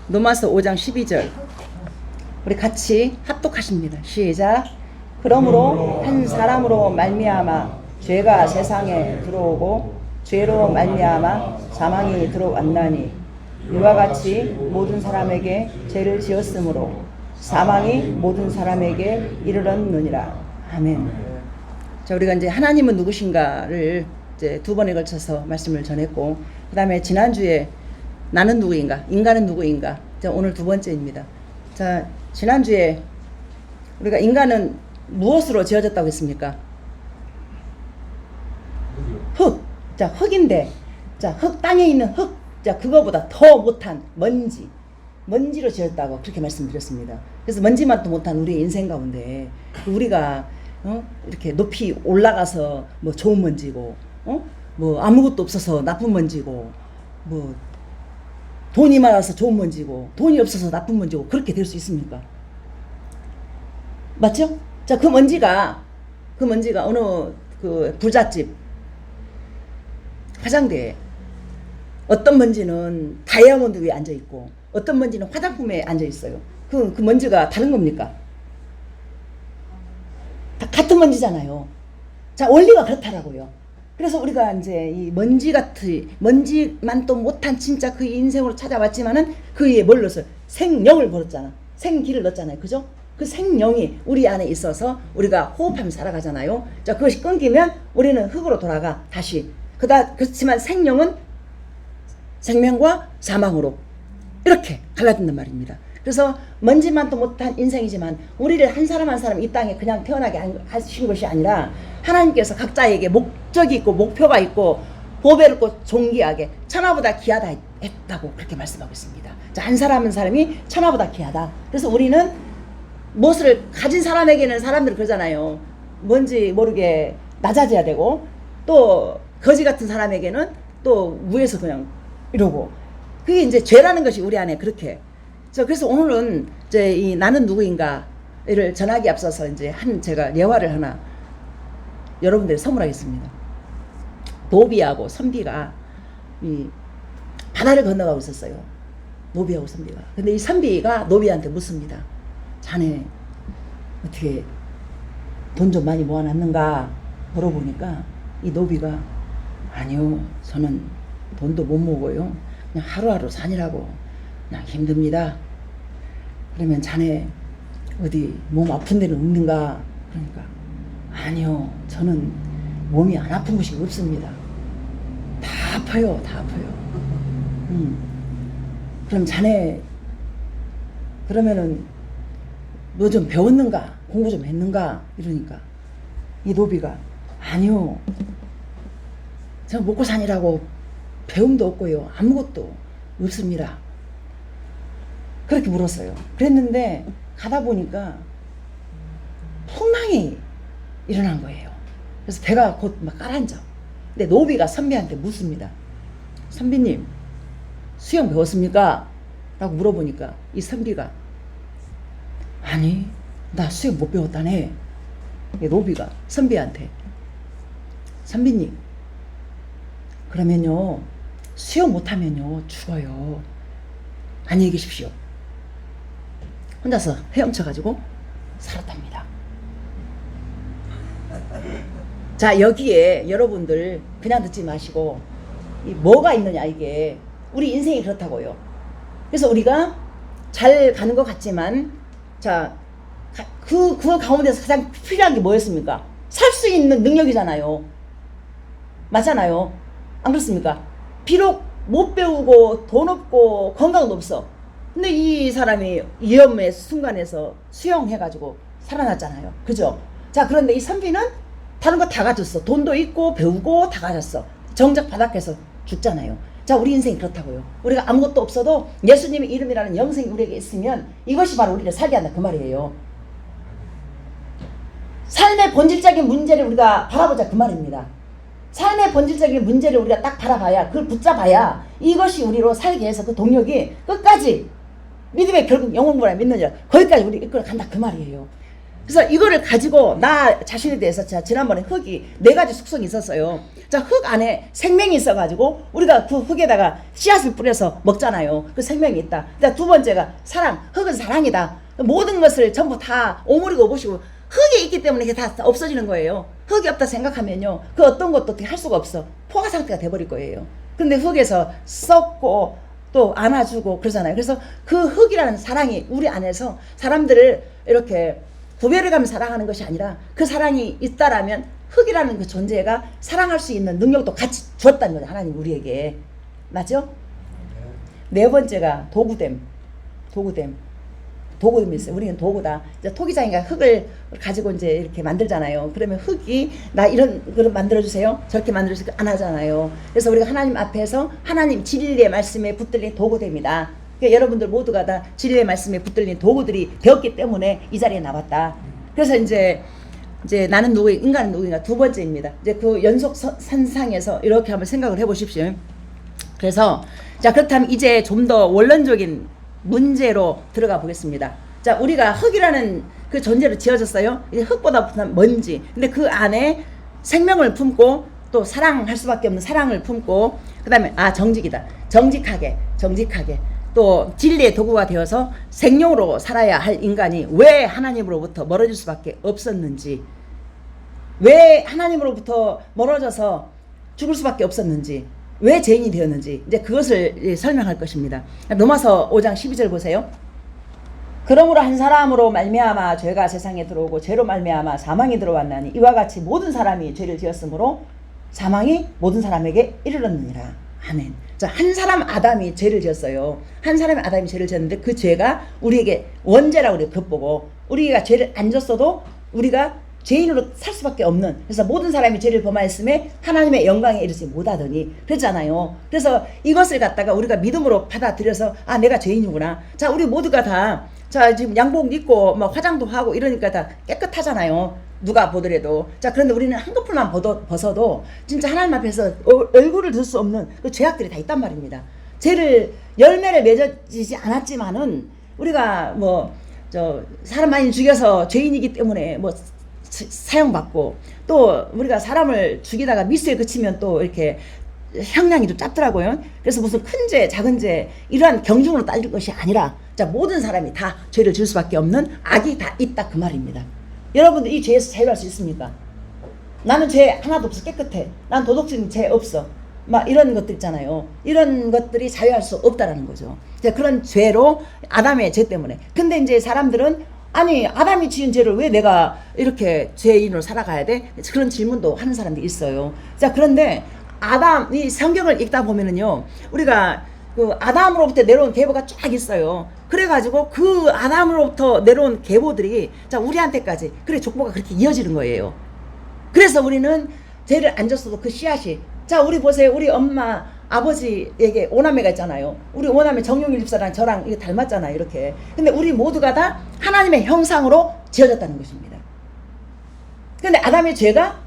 로마서 5장 12절. 우리 같이 합독하십니다. 시작. 그러므로 한 사람으로 말미암아 죄가 세상에 들어오고 죄로 말미암아 사망이 들어왔나니 이와 같이 모든 사람에게 죄를 지었으므로 사망이 모든 사람에게 이르렀느니라. 아멘. 자, 우리가 이제 하나님은 누구신가를 이제 두 번에 걸쳐서 말씀을 전했고, 그 다음에 지난주에 나는 누구인가, 인간은 누구인가. 자, 오늘 두 번째입니다. 자, 지난주에 우리가 인간은 무엇으로 지어졌다고 했습니까? 흙. 자, 흙인데, 자, 흙, 땅에 있는 흙. 자, 그거보다 더 못한 먼지로 지었다고 그렇게 말씀드렸습니다. 그래서 먼지만도 못한 우리의 인생 가운데 우리가 이렇게 높이 올라가서 뭐 좋은 먼지고, 뭐 아무것도 없어서 나쁜 먼지고, 뭐 돈이 많아서 좋은 먼지고, 돈이 없어서 나쁜 먼지고, 그렇게 될 수 있습니까? 맞죠? 자, 그 먼지가 어느 그 부잣집 화장대에, 어떤 먼지는 다이아몬드 위에 앉아 있고, 어떤 먼지는 화장품에 앉아 있어요. 그 먼지가 다른 겁니까? 다 같은 먼지잖아요. 자, 원리가 그렇다라고요. 그래서 우리가 이제 이 먼지만 또 못한 진짜 그 인생으로 찾아왔지만은 그 위에 뭘 넣었어요? 생명을 걸었잖아. 생기를 넣었잖아요. 그죠? 그 생명이 우리 안에 있어서 우리가 호흡하면서 살아가잖아요. 자, 그것이 끊기면 우리는 흙으로 돌아가, 다시. 그렇지만 생명은 생명과 사망으로 이렇게 갈라진단 말입니다. 그래서 먼지만도 못한 인생이지만 우리를 한 사람 한 사람 이 땅에 그냥 태어나게 하신 것이 아니라 하나님께서 각자에게 목적이 있고 목표가 있고 보배롭고 존귀하게 천하보다 귀하다 했다고 그렇게 말씀하고 있습니다. 자, 한 사람 한 사람이 천하보다 귀하다. 그래서 우리는 무엇을 가진 사람에게는 사람들이 그러잖아요. 뭔지 모르게 낮아져야 되고, 또 거지 같은 사람에게는 또 위에서 그냥 이러고, 그게 이제 죄라는 것이 우리 안에 그렇게. 그래서 오늘은 이제 이 나는 누구인가를 전하기 앞서서 이제 제가 예화를 하나 여러분들이 선물하겠습니다. 노비하고 선비가 이 바다를 건너가고 있었어요. 노비하고 선비가. 근데 이 선비가 노비한테 묻습니다. 자네 어떻게 돈 좀 많이 모아놨는가 물어보니까 이 노비가 아니요, 저는 돈도 못 모으고요, 그냥 하루하루 사느라고 그냥 힘듭니다. 그러면 자네 어디 몸 아픈 데는 없는가? 그러니까 아니요, 저는 몸이 안 아픈 곳이 없습니다. 다 아파요, 다 아파요. 그럼 자네 그러면은 뭐 좀 배웠는가? 공부 좀 했는가? 이러니까 이 노비가 아니요, 저 먹고 사느라고 배움도 없고요, 아무것도 없습니다. 그렇게 물었어요. 그랬는데 가다 보니까 풍랑이 일어난 거예요. 그래서 배가 곧 막 가라앉아. 근데 노비가 선비한테 묻습니다. 선비님, 수영 배웠습니까? 라고 물어보니까 이 선비가 아니, 나 수영 못 배웠다네. 노비가 선비한테 선비님, 그러면요 수영 못하면요 죽어요. 안녕히 계십시오. 혼자서 헤엄쳐가지고 살았답니다. 자, 여기에 여러분들 그냥 듣지 마시고 뭐가 있느냐, 이게 우리 인생이 그렇다고요. 그래서 우리가 잘 가는 것 같지만, 자, 그 가운데서 가장 필요한 게 뭐였습니까? 살 수 있는 능력이잖아요. 맞잖아요. 안 그렇습니까? 비록 못 배우고 돈 없고 건강도 없어. 근데 이 사람이 위험의 순간에서 수영해가지고 살아났잖아요. 그죠? 자, 그런데 이 선비는 다른 거 다 가졌어. 돈도 있고 배우고 다 가졌어. 정작 바닥에서 죽잖아요. 자, 우리 인생이 그렇다고요. 우리가 아무것도 없어도 예수님의 이름이라는 영생이 우리에게 있으면 이것이 바로 우리를 살게 한다, 그 말이에요. 삶의 본질적인 문제를 우리가 바라보자, 그 말입니다. 삶의 본질적인 문제를 우리가 딱 바라봐야, 그걸 붙잡아야 이것이 우리로 살게 해서 그 동력이 끝까지 믿음의 결국 영혼보라 믿느니라, 거기까지 우리 이끌어 간다, 그 말이에요. 그래서 이거를 가지고 나 자신에 대해서 자 지난번에 흙이 4가지 숙성이 있었어요. 자, 흙 안에 생명이 있어가지고 우리가 그 흙에다가 씨앗을 뿌려서 먹잖아요. 그 생명이 있다. 자, 2번째가 사랑. 흙은 사랑이다. 모든 것을 전부 다 오므리고 오보시고 흙이 있기 때문에 이게 다 없어지는 거예요. 흙이 없다 생각하면요, 그 어떤 것도 어떻게 할 수가 없어. 포화 상태가 돼버릴 거예요. 근데 흙에서 썩고 또 안아주고 그러잖아요. 그래서 그 흙이라는 사랑이 우리 안에서 사람들을 이렇게 구별을 가면 사랑하는 것이 아니라 그 사랑이 있다라면 흙이라는 그 존재가 사랑할 수 있는 능력도 같이 주었다는 거죠. 하나님 우리에게. 맞죠? 4번째가 도구됨. 도구됨이 있어요. 우리는 도구다. 이제 토기장이가 흙을 가지고 이제 이렇게 만들잖아요. 그러면 흙이 나 이런 그릇 만들어주세요. 저렇게 만들어주세요. 안 하잖아요. 그래서 우리가 하나님 앞에서 하나님 진리의 말씀에 붙들린 도구됩니다. 그러니까 여러분들 모두가 다 진리의 말씀에 붙들린 도구들이 되었기 때문에 이 자리에 나왔다. 그래서 이제 나는 누구, 인간은 누구인가 2번째입니다. 이제 그 연속 선상에서 이렇게 한번 생각을 해보십시오. 그래서 자, 그렇다면 이제 좀 더 원론적인 문제로 들어가 보겠습니다. 자, 우리가 흙이라는 그 존재로 지어졌어요. 이제 흙보다 먼지. 근데 그 안에 생명을 품고 또 사랑할 수밖에 없는 사랑을 품고, 그 다음에 정직이다. 정직하게 또 진리의 도구가 되어서 생명으로 살아야 할 인간이 왜 하나님으로부터 멀어질 수밖에 없었는지, 왜 하나님으로부터 멀어져서 죽을 수밖에 없었는지, 왜 죄인이 되었는지, 이제 그것을 설명할 것입니다. 로마서 5장 12절 보세요. 그러므로 한 사람으로 말미암아 죄가 세상에 들어오고 죄로 말미암아 사망이 들어왔나니 이와 같이 모든 사람이 죄를 지었으므로 사망이 모든 사람에게 이르렀느니라. 아멘. 자, 한 사람 아담이 죄를 지었어요. 한 사람의 아담이 죄를 지었는데 그 죄가 우리에게 원죄라고 우리가 겉보고, 우리가 죄를 안 졌어도 우리가 죄인으로 살 수밖에 없는, 그래서 모든 사람이 죄를 범하였음에 하나님의 영광에 이르지 못하더니 그랬잖아요. 그래서 이것을 갖다가 우리가 믿음으로 받아들여서 내가 죄인이구나. 자, 우리 모두가 다 자 지금 양복 입고 막 화장도 하고 이러니까 다 깨끗하잖아요. 누가 보더라도. 자, 그런데 우리는 한꺼풀만 벗어도 진짜 하나님 앞에서 얼굴을 들 수 없는 그 죄악들이 다 있단 말입니다. 죄를 열매를 맺어지지 않았지만은 우리가 사람 많이 죽여서 죄인이기 때문에 사형받고, 또 우리가 사람을 죽이다가 미스에 그치면 또 이렇게 형량이 좀 짧더라고요. 그래서 무슨 큰 죄, 작은 죄 이러한 경중으로 따질 것이 아니라, 자, 모든 사람이 다 죄를 지을 수밖에 없는 악이 다 있다 그 말입니다. 여러분들 이 죄에서 자유할 수 있습니까? 나는 죄 하나도 없어, 깨끗해. 난 도덕적인 죄 없어. 막 이런 것들 있잖아요. 이런 것들이 자유할 수 없다라는 거죠. 그런 죄로, 아담의 죄 때문에. 근데 이제 사람들은 아담이 지은 죄를 왜 내가 이렇게 죄인으로 살아가야 돼? 그런 질문도 하는 사람들이 있어요. 자, 그런데 이 성경을 읽다 보면은요, 우리가 그 아담으로부터 내려온 계보가 쫙 있어요. 그래가지고 그 아담으로부터 내려온 계보들이 자, 우리한테까지 그래 족보가 그렇게 이어지는 거예요. 그래서 우리는 죄를 안 졌어도 그 씨앗이, 자, 우리 보세요. 우리 엄마 아버지에게 오남매가 있잖아요. 우리 오남매 정용일 집사랑 저랑 이게 닮았잖아요. 이렇게. 근데 우리 모두가 다 하나님의 형상으로 지어졌다는 것입니다. 근데 아담의 죄가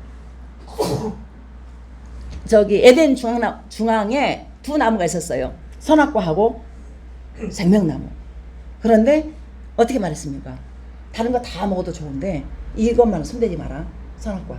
에덴 중앙에 2 나무가 있었어요. 선악과하고 생명나무. 그런데 어떻게 말했습니까? 다른 거 다 먹어도 좋은데 이것만 손대지 마라. 선악과.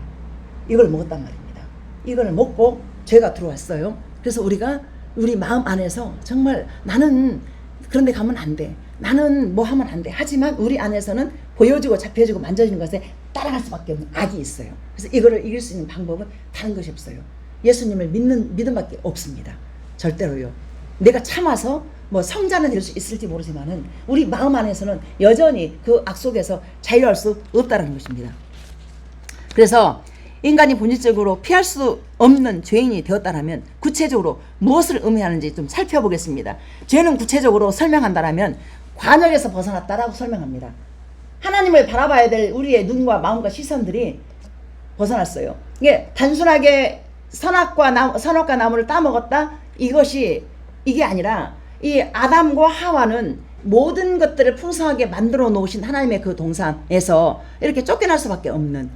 이걸 먹었단 말입니다. 이걸 먹고 죄가 들어왔어요. 그래서 우리 마음 안에서 정말 나는 그런 데 가면 안 돼. 나는 뭐 하면 안 돼. 하지만 우리 안에서는 보여지고 잡혀지고 만져지는 것에 따라갈 수밖에 없는 악이 있어요. 그래서 이거를 이길 수 있는 방법은 다른 것이 없어요. 예수님을 믿는 믿음밖에 없습니다. 절대로요. 내가 참아서 성자는 될 수 있을지 모르지만은 우리 마음 안에서는 여전히 그 악 속에서 자유할 수 없다는 것입니다. 그래서 인간이 본질적으로 피할 수 없는 죄인이 되었다면 구체적으로 무엇을 의미하는지 좀 살펴보겠습니다. 죄는 구체적으로 설명한다면 관역에서 벗어났다라고 설명합니다. 하나님을 바라봐야 될 우리의 눈과 마음과 시선들이 벗어났어요. 이게 단순하게 선악과 나무를 따먹었다 이게 아니라 이 아담과 하와는 모든 것들을 풍성하게 만들어 놓으신 하나님의 그 동산에서 이렇게 쫓겨날 수밖에 없는,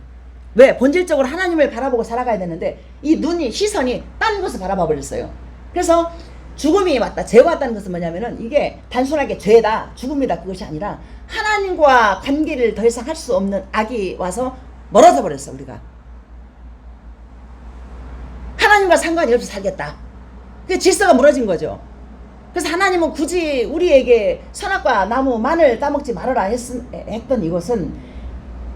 왜? 본질적으로 하나님을 바라보고 살아가야 되는데 이 시선이 딴 것을 바라봐 버렸어요. 그래서 죽음이 왔다. 죄가 왔다는 것은 뭐냐면은 이게 단순하게 죄다, 죽음이다 그것이 아니라 하나님과 관계를 더 이상 할 수 없는 악이 와서 멀어져 버렸어. 우리가 하나님과 상관이 없이 살겠다. 그 질서가 무너진 거죠. 그래서 하나님은 굳이 우리에게 선악과 나무 마늘 따먹지 말아라 했던 이것은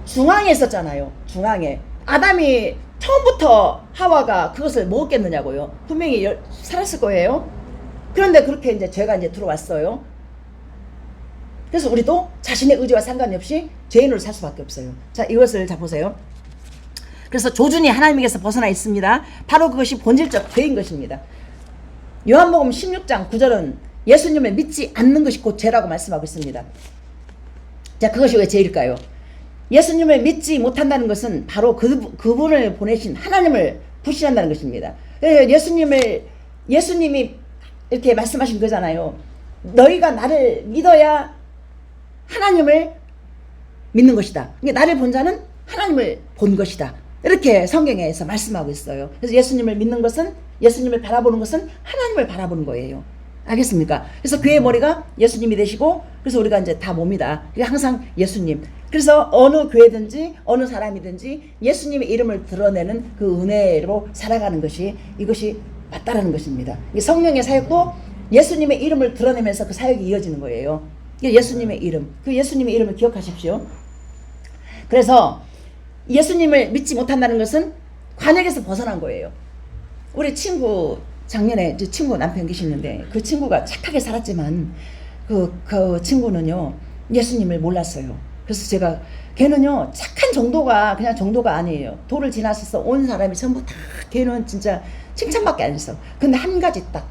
중앙에 있었잖아요. 중앙에 아담이 처음부터 하와가 그것을 먹었겠느냐고요. 분명히 살았을 거예요. 그런데 그렇게 이제 죄가 이제 들어왔어요. 그래서 우리도 자신의 의지와 상관이 없이 죄인으로 살 수밖에 없어요. 자, 이것을 자 보세요. 그래서 조준이 하나님에게서 벗어나 있습니다. 바로 그것이 본질적 죄인 것입니다. 요한복음 16장 9절은 예수님을 믿지 않는 것이 곧 죄라고 말씀하고 있습니다. 자, 그것이 왜 죄일까요? 예수님을 믿지 못한다는 것은 바로 그분을 보내신 하나님을 불신한다는 것입니다. 예수님이 이렇게 말씀하신 거잖아요. 너희가 나를 믿어야 하나님을 믿는 것이다. 그러니까 나를 본 자는 하나님을 본 것이다. 이렇게 성경에서 말씀하고 있어요. 그래서 예수님을 믿는 것은, 예수님을 바라보는 것은 하나님을 바라보는 거예요. 알겠습니까? 그래서 교회의 머리가 예수님이 되시고, 그래서 우리가 이제 다 몸이다. 항상 예수님. 그래서 어느 교회든지 어느 사람이든지 예수님의 이름을 드러내는 그 은혜로 살아가는 것이, 이것이 맞다라는 것입니다. 성령의 사역도 예수님의 이름을 드러내면서 그 사역이 이어지는 거예요. 예수님의 이름, 그 예수님의 이름을 기억하십시오. 그래서 예수님을 믿지 못한다는 것은 관역에서 벗어난 거예요. 우리 친구, 작년에 친구 남편 계시는데 그 친구가 착하게 살았지만 그 친구는요 예수님을 몰랐어요. 그래서 제가 걔는요 착한 정도가 그냥 정도가 아니에요. 도를 지나서 온 사람이 전부 다 걔는 진짜 칭찬밖에 안 했어. 근데 한 가지 딱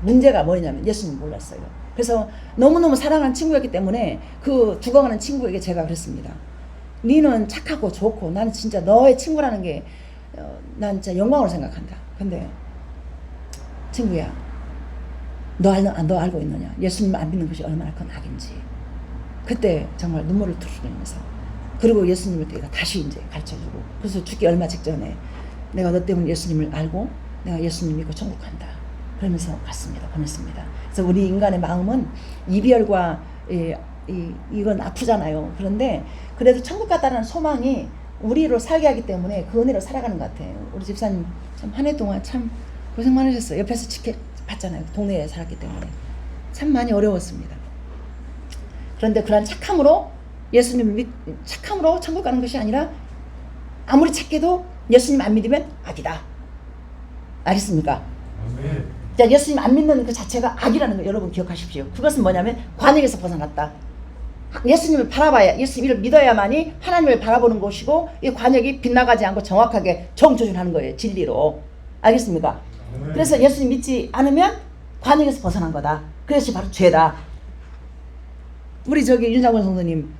문제가 뭐냐면 예수님 몰랐어요. 그래서 너무너무 사랑하는 친구였기 때문에 그 죽어가는 친구에게 제가 그랬습니다. 니는 착하고 좋고 나는 진짜 너의 친구라는 게 난 진짜 영광으로 생각한다. 근데 친구야, 너 알고 있느냐? 예수님 안 믿는 것이 얼마나 큰 악인지. 그때 정말 눈물을 tu르면서, 그리고 예수님을 내가 다시 이제 가르쳐주고, 그래서 죽기 얼마 직전에 내가 너 때문에 예수님을 알고 내가 예수님 믿고 천국 간다. 그러면서 갔습니다. 보냈습니다. 그래서 우리 인간의 마음은 이별과 이건 아프잖아요. 그런데 그래도 천국 갔다는 소망이 우리로 살게 하기 때문에 그 은혜로 살아가는 것 같아요. 우리 집사님 참 한 해 동안 참 고생 많으셨어요. 옆에서 지켜봤잖아요. 동네에 살았기 때문에 참 많이 어려웠습니다. 그런데 그런 착함으로 착함으로 천국 가는 것이 아니라 아무리 착해도 예수님 안 믿으면 악이다. 알겠습니까? 아멘. 자, 예수님 안 믿는 그 자체가 악이라는 거 여러분 기억하십시오. 그것은 뭐냐면 관역에서 벗어났다. 예수님을 바라봐야, 예수님을 믿어야만이 하나님을 바라보는 것이고, 이 관역이 빗나가지 않고 정확하게 정조준하는 거예요. 진리로. 알겠습니까? 그래서 예수님 믿지 않으면 관역에서 벗어난 거다. 그것이 바로 죄다. 우리 윤장원 성도님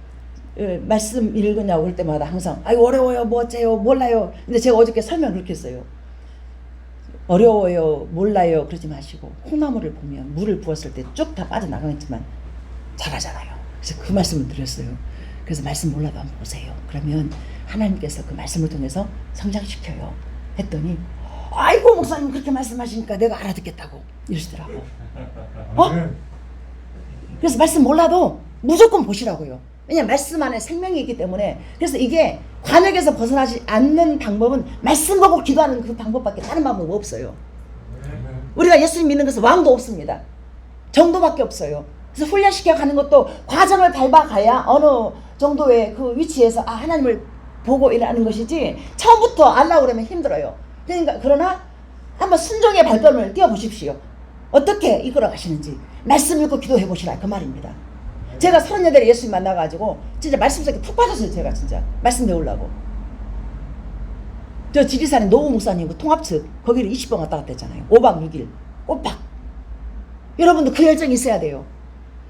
말씀 읽으냐고 그럴 때마다 항상 아이고 어려워요, 뭐 어째요, 몰라요. 근데 제가 어저께 설명 그렇게 했어요. 어려워요, 몰라요 그러지 마시고 콩나물을 보면 물을 부었을 때 쭉 다 빠져나가겠지만 자라잖아요. 그래서 그 말씀을 드렸어요. 그래서 말씀 몰라도 한번 보세요. 그러면 하나님께서 그 말씀을 통해서 성장시켜요. 했더니 아이고 목사님 그렇게 말씀하시니까 내가 알아듣겠다고 이러시더라고. 그래서 말씀 몰라도 무조건 보시라고요. 왜냐하면 말씀 안에 생명이 있기 때문에. 그래서 이게 관역에서 벗어나지 않는 방법은 말씀 보고 기도하는 그 방법밖에 다른 방법 없어요. 우리가 예수님 믿는 것은 왕도 없습니다. 정도밖에 없어요. 그래서 훈련시켜 가는 것도 과정을 밟아가야 어느 정도의 그 위치에서 하나님을 보고 일하는 것이지 처음부터 알라고 그러면 힘들어요. 그러나 한번 순종의 발걸음을 띄워보십시오. 어떻게 이끌어 가시는지 말씀 읽고 기도해 보시라 그 말입니다. 제가 38에 예수님 만나가지고 진짜 말씀 속에 푹 빠졌어요. 제가 진짜 말씀 배우려고. 저 지리산에 노우 목사님 그 통합측 거기를 20번 왔다 갔다 했잖아요. 5박 6일 꼬박. 여러분도 그 열정이 있어야 돼요.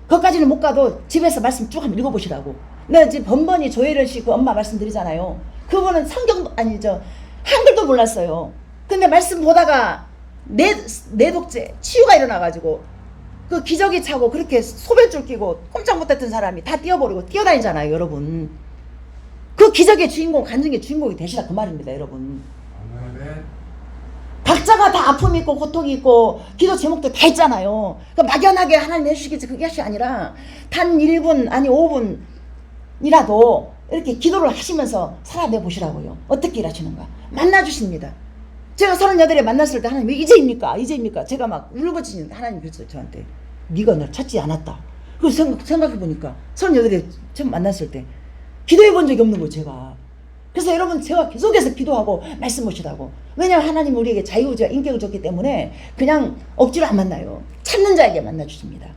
거기까지는 못 가도 집에서 말씀 쭉 한번 읽어보시라고. 내가 지금 번번이 조혜련 씨 그 엄마 말씀드리잖아요. 그분은 성경도 아니죠. 한글도 몰랐어요. 근데 말씀 보다가 내독제 치유가 일어나가지고 그 기저귀 차고 그렇게 소변줄 끼고 꼼짝 못했던 사람이 다 뛰어버리고 뛰어다니잖아요. 여러분. 그 기적의 주인공, 간증의 주인공이 되시라 그 말입니다. 여러분. 각자가 다 아픔이 있고 고통이 있고 기도 제목도 다 있잖아요. 그러니까 막연하게 하나님 해주시겠지 그것이 아니라 단 1분 아니 5분이라도 이렇게 기도를 하시면서 살아내 보시라고요. 어떻게 일하시는가 만나주십니다. 제가 38에 만났을 때 하나님 왜 이제입니까? 이제입니까? 제가 막 울부짖는 하나님 그랬어요 저한테. 네가 날 찾지 않았다. 그래서 생각해보니까 38에 처음 만났을 때 기도해 본 적이 없는 거예요 제가. 그래서 여러분 제가 계속해서 기도하고 말씀 보시라고. 왜냐하면 하나님 우리에게 자유의지와 인격을 줬기 때문에 그냥 억지로 안 만나요. 찾는 자에게 만나주십니다.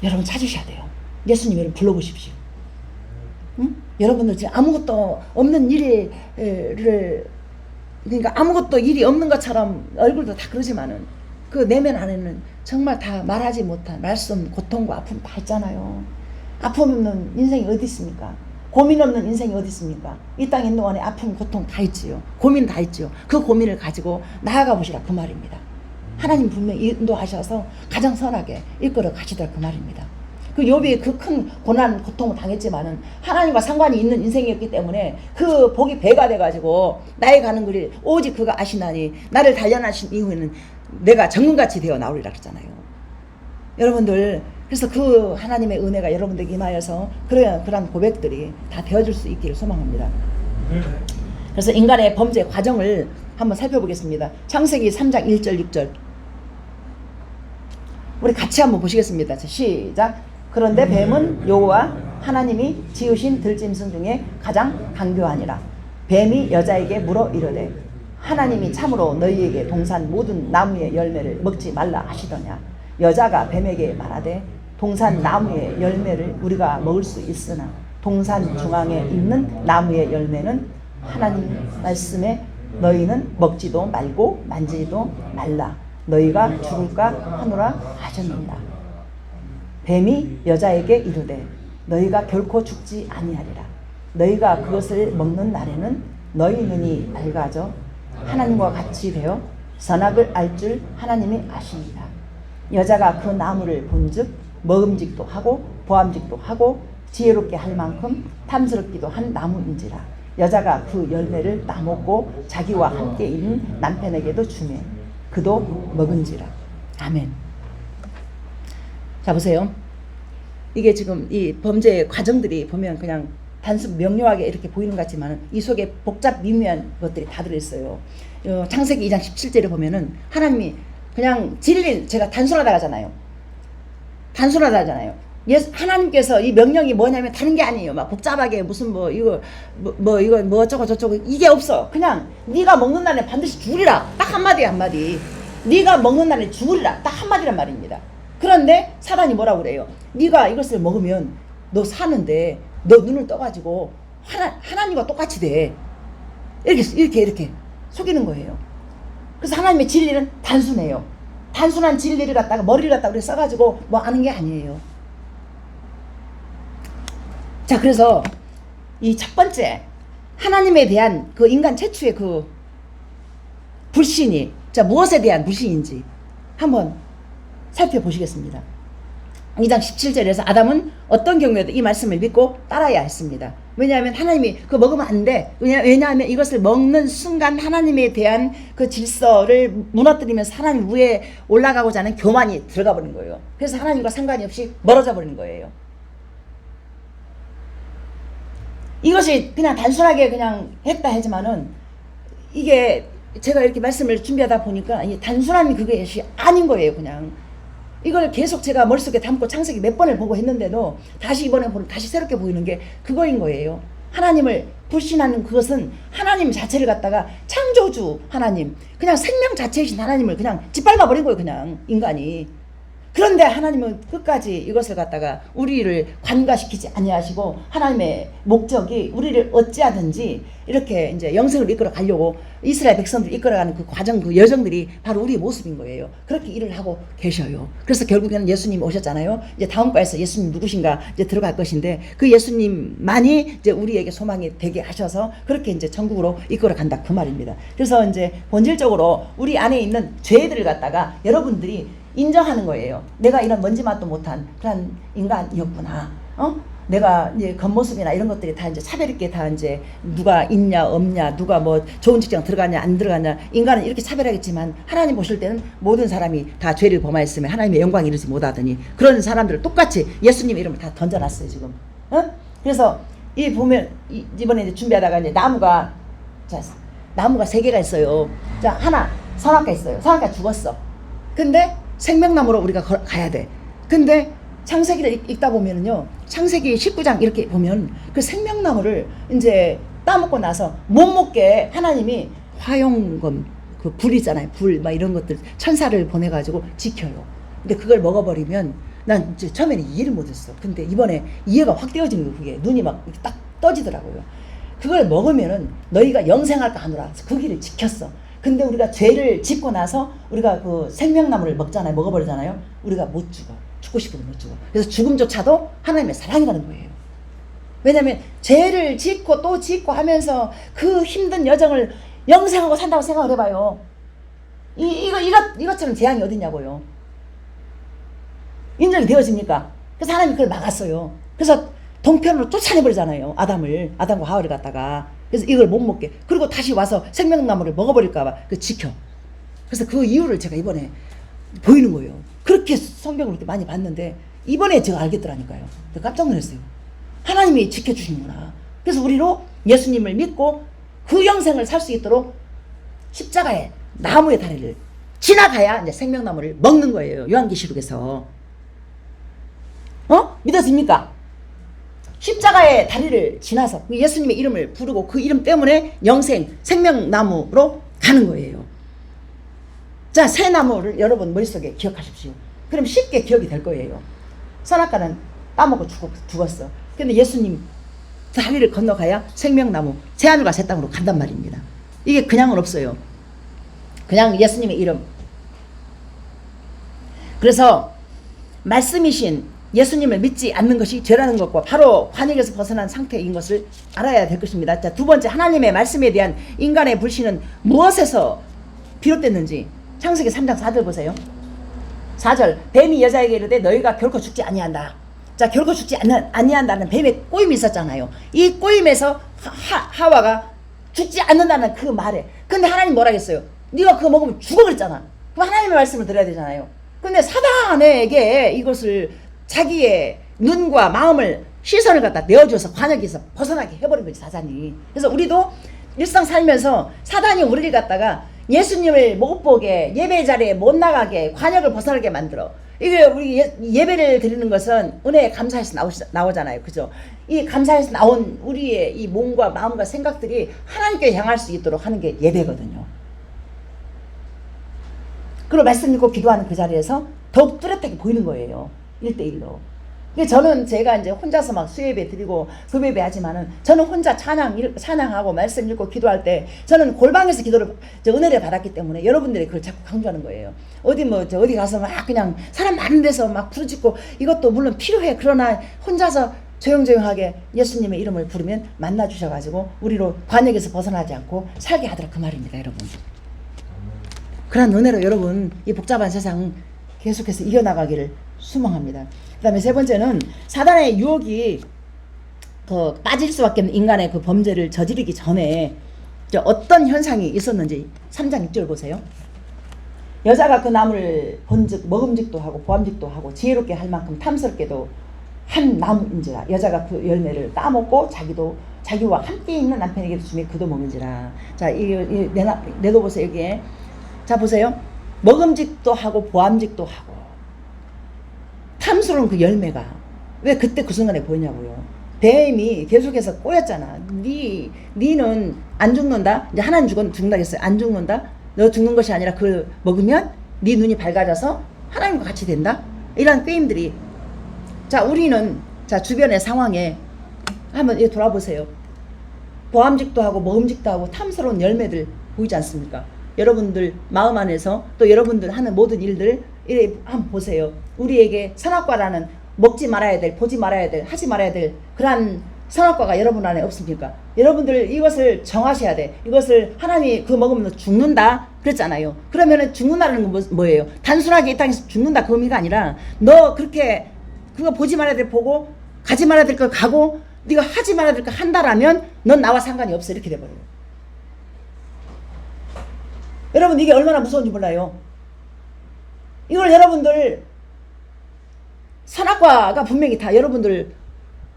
여러분 찾으셔야 돼요. 예수님을 불러보십시오. 응? 여러분들 지금 아무것도 없는 일을 그러니까 아무것도 일이 없는 것처럼 얼굴도 다 그러지만은 그 내면 안에는 정말 다 말하지 못한 말 수 없는 고통과 아픔 다 있잖아요. 아픔 없는 인생이 어디 있습니까? 고민 없는 인생이 어디 있습니까? 이 땅에 있는 동안에 아픔 고통 다 있지요. 고민 다 있지요. 그 고민을 가지고 나아가 보시라 그 말입니다. 하나님 분명히 인도하셔서 가장 선하게 이끌어 가시더라 그 말입니다. 그 욥이 그 큰 고난 고통을 당했지만은 하나님과 상관이 있는 인생이었기 때문에 그 복이 배가 돼가지고 나의 가는 길을 오직 그가 아시나니 나를 단련하신 이후에는 내가 정금같이 되어 나오리라 그랬잖아요. 여러분들 그래서 그 하나님의 은혜가 여러분들에게 임하여서 그러한 고백들이 다 되어줄 수 있기를 소망합니다. 그래서 인간의 범죄 과정을 한번 살펴보겠습니다. 창세기 3장 1절 6절 우리 같이 한번 보시겠습니다. 시작. 그런데 뱀은 여호와 하나님이 지으신 들짐승 중에 가장 강교하니라. 뱀이 여자에게 물어 이르되 하나님이 참으로 너희에게 동산 모든 나무의 열매를 먹지 말라 하시더냐. 여자가 뱀에게 말하되 동산 나무의 열매를 우리가 먹을 수 있으나 동산 중앙에 있는 나무의 열매는 하나님 말씀에 너희는 먹지도 말고 만지지도 말라. 너희가 죽을까 하노라 하셨느니라. 뱀이 여자에게 이르되 너희가 결코 죽지 아니하리라. 너희가 그것을 먹는 날에는 너희 눈이 밝아져 하나님과 같이 되어 선악을 알 줄 하나님이 아시니라. 여자가 그 나무를 본즉 먹음직도 하고 보암직도 하고 지혜롭게 할 만큼 탐스럽기도 한 나무인지라. 여자가 그 열매를 따먹고 자기와 함께 있는 남편에게도 주매 그도 먹은지라. 아멘. 자 보세요. 이게 지금 이 범죄의 과정들이 보면 그냥 단순 명료하게 이렇게 보이는 것 같지만 이 속에 복잡 미묘한 것들이 다 들어있어요. 창세기 2장 17절에 보면은 하나님이 그냥 진리 제가 단순하다 하잖아요. 단순하다 하잖아요. 하나님께서 이 명령이 뭐냐면 다른 게 아니에요. 막 복잡하게 무슨 뭐 이거 이거 뭐 어쩌고 저쩌고 이게 없어. 그냥 네가 먹는 날에 반드시 죽으리라. 딱 한마디 한마디. 네가 먹는 날에 죽으리라. 딱 한마디란 말입니다. 그런데 사단이 뭐라고 그래요? 네가 이것을 먹으면 너 사는데 너 눈을 떠가지고 하나님과 똑같이 돼. 이렇게 속이는 거예요. 그래서 하나님의 진리는 단순해요. 단순한 진리를 갖다가 머리를 갖다가 우리 써가지고 뭐 아는 게 아니에요. 자 그래서 이 첫 번째 하나님에 대한 그 인간 최초의 그 불신이 자 무엇에 대한 불신인지 한번 살펴보시겠습니다. 2장 17절에서 아담은 어떤 경우에도 이 말씀을 믿고 따라야 했습니다. 왜냐하면 하나님이 그거 먹으면 안 돼. 왜냐하면 이것을 먹는 순간 하나님에 대한 그 질서를 무너뜨리면서 하나님 위에 올라가고자 하는 교만이 들어가 버린 거예요. 그래서 하나님과 상관이 없이 멀어져 버린 거예요. 이것이 그냥 단순하게 그냥 했다 하지만은 이게 제가 이렇게 말씀을 준비하다 보니까 단순한 그것이 아닌 거예요. 그냥 이걸 계속 제가 머릿속에 담고 창세기 몇 번을 보고 했는데도 다시 이번에 보면 다시 새롭게 보이는 게 그거인 거예요. 하나님을 불신하는 그것은 하나님 자체를 갖다가 창조주 하나님 그냥 생명 자체이신 하나님을 그냥 짓밟아 버린 거예요. 그냥 인간이. 그런데 하나님은 끝까지 이것을 갖다가 우리를 관가시키지 아니하시고 하나님의 목적이 우리를 어찌하든지 이렇게 이제 영생을 이끌어 가려고 이스라엘 백성들을 이끌어가는 그 과정 그 여정들이 바로 우리의 모습인 거예요. 그렇게 일을 하고 계셔요. 그래서 결국에는 예수님 오셨잖아요. 이제 다음 과에서 예수님 누구신가 이제 들어갈 것인데 그 예수님만이 이제 우리에게 소망이 되게 하셔서 그렇게 이제 천국으로 이끌어 간다 그 말입니다. 그래서 이제 본질적으로 우리 안에 있는 죄들을 갖다가 여러분들이 인정하는 거예요. 내가 이런 먼지 맛도 못한 그런 인간이었구나. 내가 이제 겉모습이나 이런 것들이 다 이제 차별 있게 다 이제 누가 있냐 없냐, 누가 뭐 좋은 직장 들어가냐 안 들어가냐, 인간은 이렇게 차별하겠지만 하나님 보실 때는 모든 사람이 다 죄를 범하였으며 하나님의 영광 이루지 못하더니 그런 사람들을 똑같이 예수님 이름을 다 던져놨어요 지금. 그래서 이 보면 이번에 이제 준비하다가 이제 나무가 나무가 3개가 있어요. 자, 하나 선악과 있어요. 선악과 죽었어. 근데 생명나무로 우리가 가야 돼. 근데 창세기를 읽다 보면은요, 창세기 19장 이렇게 보면 그 생명나무를 이제 따먹고 나서 못 먹게 하나님이 화용검, 그 불 있잖아요. 불, 막 이런 것들 천사를 보내가지고 지켜요. 근데 그걸 먹어버리면 난 이제 처음에는 이해를 못했어. 근데 이번에 이해가 확 되어지는 거예요. 그게 눈이 막 딱 떠지더라고요. 그걸 먹으면은 너희가 영생할까 하노라. 그 길을 지켰어. 근데 우리가 죄를 짓고 나서 우리가 그 생명나무를 먹잖아요. 먹어버리잖아요. 우리가 못 죽어. 죽고 싶어도 못 죽어. 그래서 죽음조차도 하나님의 사랑이라는 거예요. 왜냐면 죄를 짓고 또 짓고 하면서 그 힘든 여정을 영생하고 산다고 생각을 해봐요. 이것처럼 재앙이 어딨냐고요. 인정이 되어집니까? 그래서 하나님이 그걸 막았어요. 그래서 동편으로 쫓아내버리잖아요. 아담과 하와를 갖다가. 그래서 이걸 못 먹게. 그리고 다시 와서 생명나무를 먹어버릴까봐 그 지켜. 그래서 그 이유를 제가 이번에 보이는 거예요. 그렇게 성경을 그렇게 많이 봤는데 이번에 제가 알겠더라니까요. 깜짝 놀랐어요. 하나님이 지켜주시는구나. 그래서 우리로 예수님을 믿고 그 영생을 살 수 있도록 십자가의 나무의 다리를 지나가야 이제 생명나무를 먹는 거예요. 요한계시록에서. 믿어집니까? 십자가의 다리를 지나서 예수님의 이름을 부르고 그 이름 때문에 영생, 생명나무로 가는 거예요. 자, 새 나무를 여러분 머릿속에 기억하십시오. 그럼 쉽게 기억이 될 거예요. 선악과는 따먹고 죽었어. 근데 예수님 다리를 건너가야 생명나무, 새하늘과 새 땅으로 간단 말입니다. 이게 그냥은 없어요. 그냥 예수님의 이름. 그래서 말씀이신 예수님을 믿지 않는 것이 죄라는 것과 바로 관역에서 벗어난 상태인 것을 알아야 될 것입니다. 자, 두 번째, 하나님의 말씀에 대한 인간의 불신은 무엇에서 비롯됐는지 창세기 3장 4절 보세요. 4절, 뱀이 여자에게 이르되 너희가 결코 죽지 아니한다. 자, 결코 죽지 아니한다는 뱀의 꼬임이 있었잖아요. 이 꼬임에서 하와가 죽지 않는다는 그 말에, 근데 하나님 뭐라 했어요? 네가 그거 먹으면 죽어 그랬잖아. 그럼 하나님의 말씀을 들어야 되잖아요. 근데 사단에게 이것을 자기의 눈과 마음을, 시선을 갖다 내어줘서 관역에서 벗어나게 해버린 거지, 사단이. 그래서 우리도 일상 살면서 사단이 우리를 갖다가 예수님을 못 보게, 예배 자리에 못 나가게, 관역을 벗어나게 만들어. 이게 우리 예배를 드리는 것은 은혜의 감사에서 나오잖아요. 그죠? 이 감사에서 나온 우리의 이 몸과 마음과 생각들이 하나님께 향할 수 있도록 하는 게 예배거든요. 그리고 말씀 읽고 기도하는 그 자리에서 더욱 뚜렷하게 보이는 거예요. 1대1로. 저는 제가 이제 혼자서 막 수예배 드리고 금예배 하지만은 저는 혼자 찬양하고 말씀 읽고 기도할 때 저는 골방에서 은혜를 받았기 때문에 여러분들이 그걸 자꾸 강조하는 거예요. 어디 가서 막 그냥 사람 많은 데서 막 부르짖고 이것도 물론 필요해. 그러나 혼자서 조용조용하게 예수님의 이름을 부르면 만나 주셔가지고 우리로 관역에서 벗어나지 않고 살게 하더라, 그 말입니다, 여러분. 그런 은혜로 여러분 이 복잡한 세상 계속해서 이겨나가기를 소망합니다. 그 다음에 세 번째는 사단의 유혹이 그 빠질 수밖에 없는 인간의 그 범죄를 저지르기 전에 어떤 현상이 있었는지 3장 6절 보세요. 여자가 그 나무를 본즉 먹음직도 하고 보암직도 하고 지혜롭게 할 만큼 탐스럽게도 한 나무인지라. 여자가 그 열매를 따먹고 자기와 함께 있는 남편에게도 주매 그도 먹은지라. 자, 내도 보세요. 여기에. 자, 보세요. 먹음직도 하고 보암직도 하고 탐스러운 그 열매가 왜 그때 그 순간에 보이냐고요. 뱀이 계속해서 꼬였잖아. 니는 안 죽는다. 이제 하나님 죽는다 했어요. 안 죽는다. 너 죽는 것이 아니라 그걸 먹으면 네 눈이 밝아져서 하나님과 같이 된다. 이런 게임들이. 자, 우리는 자 주변의 상황에 한번 돌아보세요. 보암직도 하고 먹음직도 하고 탐스러운 열매들 보이지 않습니까? 여러분들 마음 안에서 또 여러분들 하는 모든 일들 이래 한번 보세요. 우리에게 선악과라는 먹지 말아야 될, 보지 말아야 될, 하지 말아야 될 그러한 선악과가 여러분 안에 없습니까? 여러분들 이것을 정하셔야 돼. 이것을 하나님이 그거 먹으면 죽는다 그랬잖아요. 그러면은 죽는다는 건 뭐예요? 단순하게 이 땅에서 죽는다 그 의미가 아니라 너 그렇게 그거 보지 말아야 될 보고 가지 말아야 될 걸 가고 네가 하지 말아야 될 걸 한다라면 넌 나와 상관이 없어. 이렇게 돼버려요. 여러분 이게 얼마나 무서운지 몰라요. 이걸 여러분들 선악과가 분명히 다 여러분들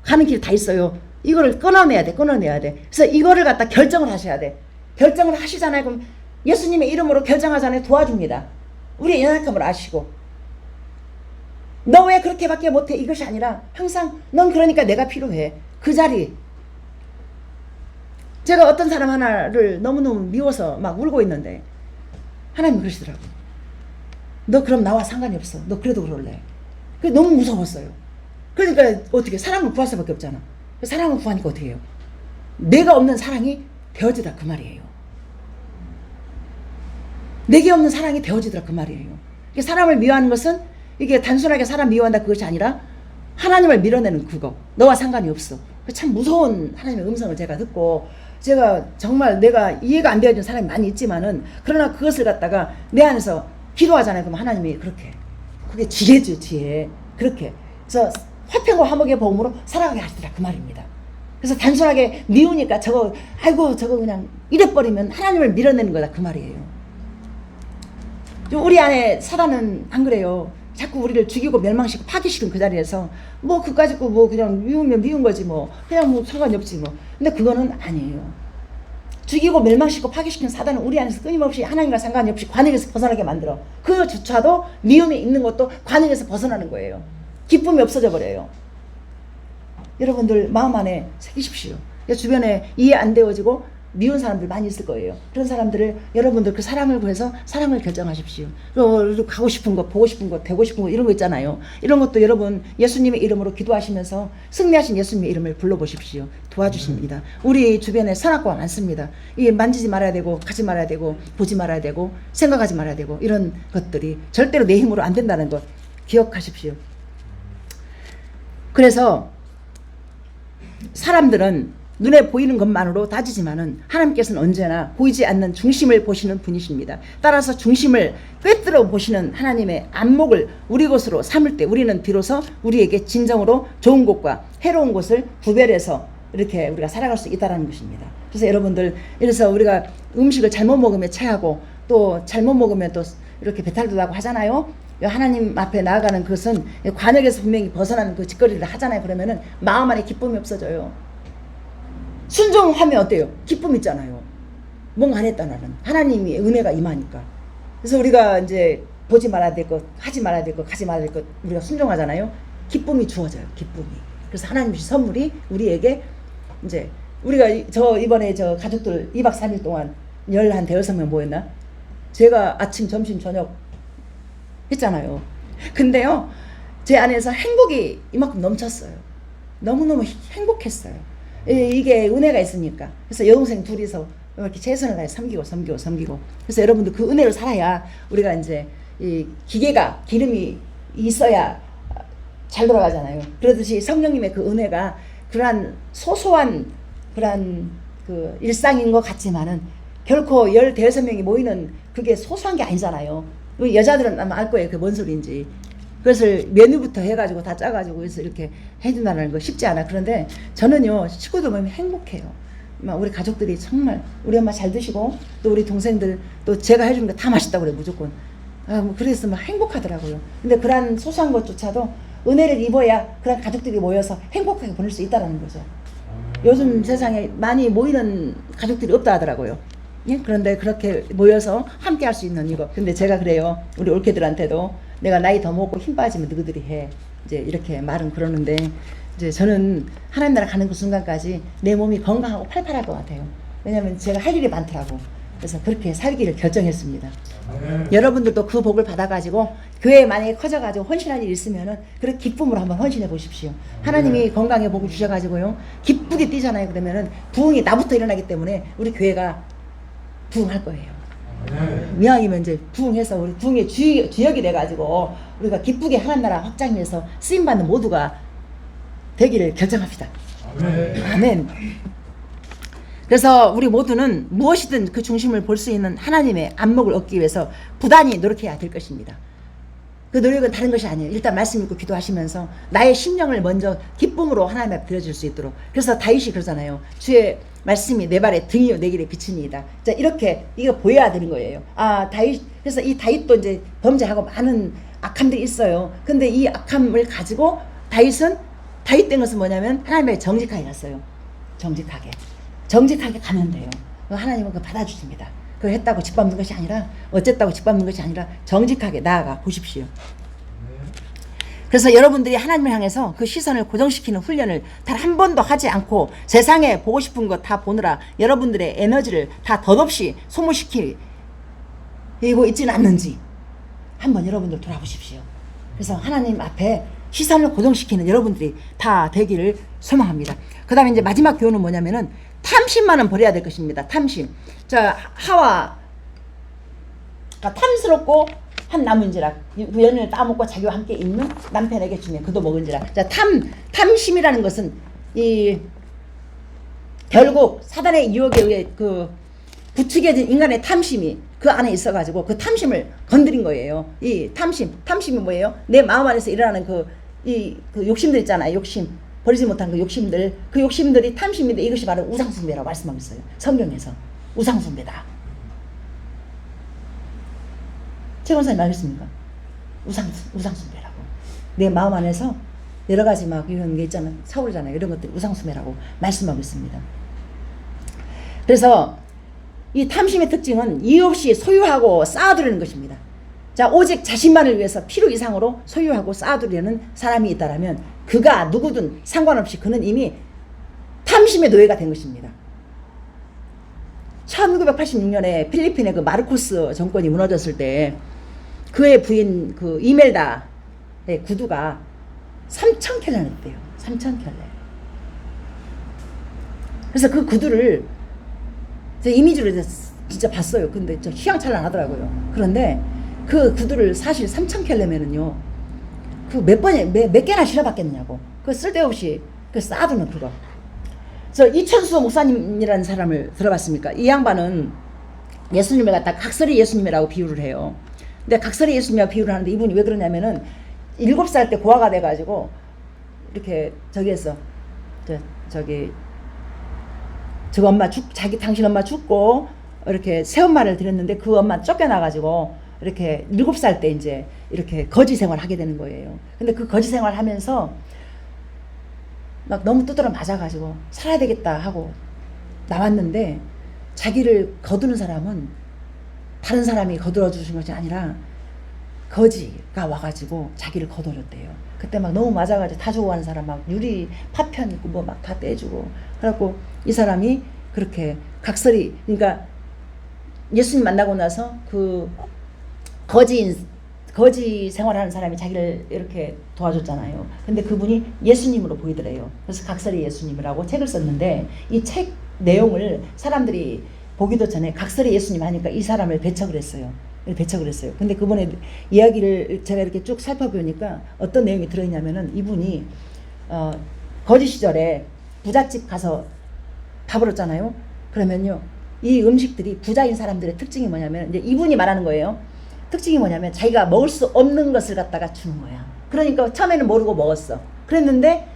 가는 길 다 있어요. 이거를 끊어내야 돼. 끊어내야 돼. 그래서 이거를 갖다 결정을 하셔야 돼. 결정을 하시잖아요. 그럼 예수님의 이름으로 결정하잖아요. 도와줍니다. 우리의 연약함을 아시고 너 왜 그렇게밖에 못해? 이것이 아니라 항상 넌 그러니까 내가 필요해. 그 자리. 제가 어떤 사람 하나를 너무너무 미워서 막 울고 있는데 하나님이 그러시더라고. 너 그럼 나와 상관이 없어. 너 그래도 그럴래. 그게 너무 무서웠어요. 그러니까 어떻게 사랑을 구할 수밖에 없잖아. 사랑을 구하니까 어떻게 해요? 내가 없는 사랑이 되어지다 그 말이에요. 내게 없는 사랑이 되어지더라 그 말이에요. 사람을 미워하는 것은 이게 단순하게 사람 미워한다 그것이 아니라 하나님을 밀어내는 그거. 너와 상관이 없어. 참 무서운 하나님의 음성을 제가 듣고 제가 정말 내가 이해가 안 되어진 사람이 많이 있지만은 그러나 그것을 갖다가 내 안에서 기도하잖아요. 그럼 하나님이 그렇게 그게 지혜죠 지혜. 그렇게 그래서 화평과 화목의 복음으로 살아가게 하시더라 그 말입니다. 그래서 단순하게 미우니까 저거 아이고 저거 그냥 이래버리면 하나님을 밀어내는 거다 그 말이에요. 우리 안에 사단은 안 그래요. 자꾸 우리를 죽이고 멸망시키고 파괴시키는 그 자리에서 뭐 그거 가지고 뭐 그냥 미우면 미운 거지 뭐 그냥 뭐 상관이 없지 뭐. 근데 그거는 아니에요. 죽이고 멸망시키고 파괴시키는 사단은 우리 안에서 끊임없이 하나님과 상관이 없이 관역에서 벗어나게 만들어. 그조차도 미움이 있는 것도 관역에서 벗어나는 거예요. 기쁨이 없어져 버려요. 여러분들 마음 안에 새기십시오. 주변에 이해 안 되어지고 미운 사람들 많이 있을 거예요. 그런 사람들을 여러분들 그 사랑을 구해서 사랑을 결정하십시오. 가고 싶은 거, 보고 싶은 거, 되고 싶은 거 이런 거 있잖아요. 이런 것도 여러분 예수님의 이름으로 기도하시면서 승리하신 예수님의 이름을 불러보십시오. 도와주십니다. 우리 주변에 선악과가 많습니다. 이 만지지 말아야 되고 가지 말아야 되고 보지 말아야 되고 생각하지 말아야 되고 이런 것들이 절대로 내 힘으로 안 된다는 것 기억하십시오. 그래서 사람들은 눈에 보이는 것만으로 따지지만은 하나님께서는 언제나 보이지 않는 중심을 보시는 분이십니다. 따라서 중심을 꿰뚫어 보시는 하나님의 안목을 우리 것으로 삼을 때 우리는 비로소 우리에게 진정으로 좋은 곳과 해로운 곳을 구별해서 이렇게 우리가 살아갈 수 있다는 것입니다. 그래서 여러분들 이래서 우리가 음식을 잘못 먹으면 체하고 또 잘못 먹으면 또 이렇게 배탈도 나고 하잖아요. 하나님 앞에 나아가는 것은 관역에서 분명히 벗어나는 그 짓거리를 하잖아요. 그러면은 마음 안에 기쁨이 없어져요. 순종하면 어때요? 기쁨 있잖아요. 뭔가 안 했다 나는. 하나님의 은혜가 임하니까. 그래서 우리가 이제 보지 말아야 될 것, 하지 말아야 될 것, 가지 말아야 될 것 우리가 순종하잖아요. 기쁨이 주어져요. 기쁨이. 그래서 하나님 주신 선물이 우리에게 이제 우리가 이번에 가족들 2박 3일 동안 15명 모였나? 제가 아침, 점심, 저녁 했잖아요. 근데요, 제 안에서 행복이 이만큼 넘쳤어요. 너무너무 행복했어요. 이게 은혜가 있으니까. 그래서 여동생 둘이서 이렇게 최선을 다해 섬기고. 그래서 여러분들 그 은혜를 살아야 우리가 이제 이 기계가 기름이 있어야 잘 돌아가잖아요. 그러듯이 성령님의 그 은혜가 그러한 소소한 그러한 그 일상인 것 같지만은 결코 15명이 모이는 그게 소소한 게 아니잖아요. 여자들은 아마 알 거예요. 그게 뭔 소리인지. 그것을 메뉴부터 해가지고 다 짜가지고 해서 이렇게 해준다는 거 쉽지 않아. 그런데 저는요, 식구들 보면 행복해요. 우리 가족들이 정말 우리 엄마 잘 드시고 또 우리 동생들 또 제가 해주는 거 다 맛있다고 그래 무조건. 그래서 막 행복하더라고요. 근데 그런 소소한 것조차도 은혜를 입어야 그런 가족들이 모여서 행복하게 보낼 수 있다는 거죠. 요즘 세상에 많이 모이는 가족들이 없다 하더라고요. 예? 그런데 그렇게 모여서 함께 할 수 있는 이거. 근데 제가 그래요. 우리 올케들한테도 내가 나이 더 먹고 힘 빠지면 너희들이 해. 이제 이렇게 말은 그러는데 이제 저는 하나님 나라 가는 그 순간까지 내 몸이 건강하고 팔팔할 것 같아요. 왜냐면 제가 할 일이 많더라고. 그래서 그렇게 살기를 결정했습니다. 여러분들도 그 복을 받아가지고 교회에 만약에 커져가지고 헌신할 일이 있으면은 그런 기쁨으로 한번 헌신해 보십시오. 하나님이 건강에 복을 주셔가지고요. 기쁘게 뛰잖아요. 그러면은 부흥이 나부터 일어나기 때문에 우리 교회가 부흥할 거예요. 미왕이면 이제 부흥해서 우리 부흥의 주역이 돼가지고 우리가 기쁘게 하나님 나라 확장해서 쓰임받는 모두가 되기를 결정합시다. 아멘. 그래서 우리 모두는 무엇이든 그 중심을 볼 수 있는 하나님의 안목을 얻기 위해서 부단히 노력해야 될 것입니다. 그 노력은 다른 것이 아니에요. 일단 말씀 읽고 기도하시면서 나의 심령을 먼저 기쁨으로 하나님 앞에 드려줄 수 있도록. 그래서 다윗이 그러잖아요. 주의 말씀이 내 발에 등이요 내 길에 비치니이다. 자, 이렇게 이거 보여야 되는 거예요. 아, 다윗. 그래서 이 다윗도 이제 범죄하고 많은 악함들이 있어요. 근데 이 악함을 가지고 다윗 된 것은 뭐냐면 하나님의 정직하게 갔어요. 정직하게 가면 돼요. 하나님은 그거 받아주십니다. 그걸 했다고 짓밟는 것이 아니라, 어쨌다고 짓밟는 것이 아니라 정직하게 나아가 보십시오. 그래서 여러분들이 하나님을 향해서 그 시선을 고정시키는 훈련을 단 한 번도 하지 않고 세상에 보고 싶은 거 다 보느라 여러분들의 에너지를 다 덧없이 소모시키고 있지는 않는지 한번 여러분들 돌아보십시오. 그래서 하나님 앞에 시선을 고정시키는 여러분들이 다 되기를 소망합니다. 그 다음에 이제 마지막 교훈은 뭐냐면은 탐심만은 버려야 될 것입니다. 탐심. 자, 하와가 탐스럽고 한 나무인지라 그 연을 따먹고 자기와 함께 있는 남편에게 주며 그도 먹은지라. 자, 탐심이라는 것은 이 결국 사단의 유혹에 의해 그 부추겨진 인간의 탐심이 그 안에 있어가지고 그 탐심을 건드린 거예요. 이 탐심이 뭐예요? 내 마음 안에서 일어나는 그 욕심들 있잖아요. 욕심. 버리지 못한 그 욕심들이 탐심인데 이것이 바로 우상숭배라고 말씀하고 있어요. 성경에서. 우상숭배다. 최 권사님 알겠습니까? 우상숭배라고. 내 마음 안에서 여러 가지 막 이런 게 있잖아요. 사오르잖아요. 이런 것들이 우상숭배라고 말씀하고 있습니다. 그래서 이 탐심의 특징은 이유 없이 소유하고 쌓아두려는 것입니다. 자, 오직 자신만을 위해서 필요 이상으로 소유하고 쌓아두려는 사람이 있다라면 그가 누구든 상관없이 그는 이미 탐심의 노예가 된 것입니다. 1986년에 필리핀의 그 마르코스 정권이 무너졌을 때 그의 부인 그 이멜다의 구두가 3,000켤레였대요. 3,000켤레. 그래서 그 구두를 제가 이미지로 진짜 봤어요. 근데 저 휘황찬란하더라고요. 그런데 그 구두를 사실 3,000켤레면은요, 그 몇 개나 실어봤겠느냐고. 그 쓸데없이 그 쌓아두는 그거. 그래서 이천수 목사님이라는 사람을 들어봤습니까? 이 양반은 예수님을 갖다 각설이 예수님이라고 비유를 해요. 근데 각설이 예수님이라고 비유를 하는데 이분이 왜 그러냐면은 7살 때 고아가 돼가지고 이렇게 당신 엄마 죽고 이렇게 새엄마를 드렸는데 그 엄마 쫓겨나가지고 이렇게 7살 때 이제 이렇게 거지 생활 하게 되는 거예요. 근데 그 거지 생활 하면서 막 너무 두드러 맞아가지고 살아야 되겠다 하고 나왔는데 자기를 거두는 사람은 다른 사람이 거들어 주신 것이 아니라 거지가 와가지고 자기를 거둬줬대요. 그때 막 너무 맞아가지고 다 죽어가는 사람 막 유리 파편 있고 뭐 막 다 떼주고 그래갖고 이 사람이 그렇게 각설이 그러니까 예수님 만나고 나서 그 거지 생활하는 사람이 자기를 이렇게 도와줬잖아요. 근데 그분이 예수님으로 보이더래요. 그래서 각설이 예수님이라고 책을 썼는데 이 책 내용을 사람들이 보기도 전에 각설이 예수님 하니까 이 사람을 배척을 했어요. 근데 그분의 이야기를 제가 이렇게 쭉 살펴보니까 어떤 내용이 들어있냐면은 이분이 거지 시절에 부잣집 가서 밥을 얻잖아요. 그러면요 이 음식들이 부자인 사람들의 특징이 뭐냐면 이제 이분이 말하는 거예요. 특징이 뭐냐면 자기가 먹을 수 없는 것을 갖다가 주는 거야. 그러니까 처음에는 모르고 먹었어. 그랬는데